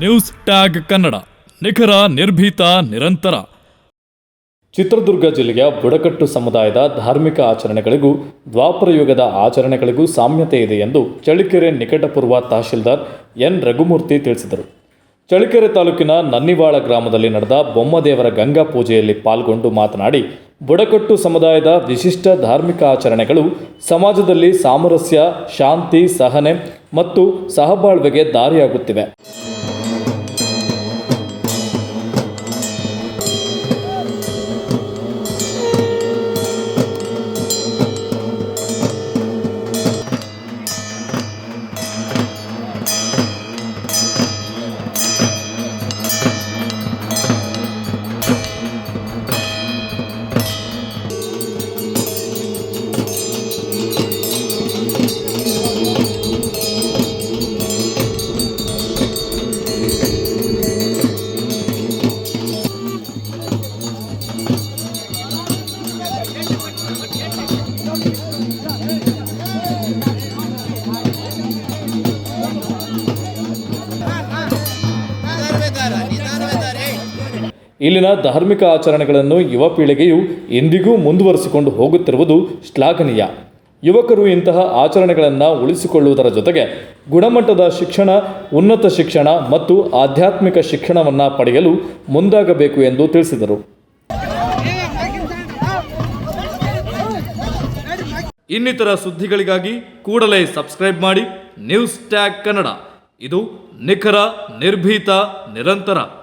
News tag Kannada, ನಿಖರ, ನಿರ್ಭೀತ, ನಿರಂತರ. ಚಿತ್ರದುರ್ಗ ಜಿಲ್ಲೆಯ ಬುಡಕಟ್ಟು ಸಮುದಾಯದ ಧಾರ್ಮಿಕ ಆಚರಣೆಗಳಿಗೂ ದ್ವಾಪರ ಯುಗದ ಆಚರಣೆಗಳಿಗೂ ಸಾಮ್ಯತೆ ಇದೆ ಎಂದು ಚಳ್ಳಕೆರೆ ನಿಕಟಪೂರ್ವ ತಹಶೀಲ್ದಾರ್ ಎನ್ ರಘುಮೂರ್ತಿ ತಿಳಿಸಿದರು. ಚಳ್ಳಕೆರೆ ತಾಲೂಕಿನ ನನ್ನಿವಾಳ ಗ್ರಾಮದಲ್ಲಿ ನಡೆದ ಬೊಮ್ಮದೇವರ ಗಂಗಾ ಪೂಜೆಯಲ್ಲಿ ಪಾಲ್ಗೊಂಡು ಮಾತನಾಡಿ, ಬುಡಕಟ್ಟು ಸಮುದಾಯದ ವಿಶಿಷ್ಟ ಧಾರ್ಮಿಕ ಆಚರಣೆಗಳು ಸಮಾಜದಲ್ಲಿ ಸಾಮರಸ್ಯ, ಶಾಂತಿ, ಸಹನೆ ಮತ್ತು ಸಹಬಾಳ್ವೆಗೆ ದಾರಿಯಾಗುತ್ತಿವೆ. ಇಲ್ಲಿನ ಧಾರ್ಮಿಕ ಆಚರಣೆಗಳನ್ನು ಯುವ ಪೀಳಿಗೆಯು ಎಂದಿಗೂ ಮುಂದುವರಿಸಿಕೊಂಡು ಹೋಗುತ್ತಿರುವುದು ಶ್ಲಾಘನೀಯ. ಯುವಕರು ಇಂತಹ ಆಚರಣೆಗಳನ್ನು ಉಳಿಸಿಕೊಳ್ಳುವುದರ ಜೊತೆಗೆ ಗುಣಮಟ್ಟದ ಶಿಕ್ಷಣ, ಉನ್ನತ ಶಿಕ್ಷಣ ಮತ್ತು ಆಧ್ಯಾತ್ಮಿಕ ಶಿಕ್ಷಣವನ್ನು ಪಡೆಯಲು ಮುಂದಾಗಬೇಕು ಎಂದು ತಿಳಿಸಿದರು. ಇನ್ನಿತರ ಸುದ್ದಿಗಳಿಗಾಗಿ ಕೂಡಲೇ ಸಬ್ಸ್ಕ್ರೈಬ್ ಮಾಡಿ ನ್ಯೂಸ್ ಟ್ಯಾಗ್ ಕನ್ನಡ. ಇದು ನಿಖರ, ನಿರ್ಭೀತ, ನಿರಂತರ.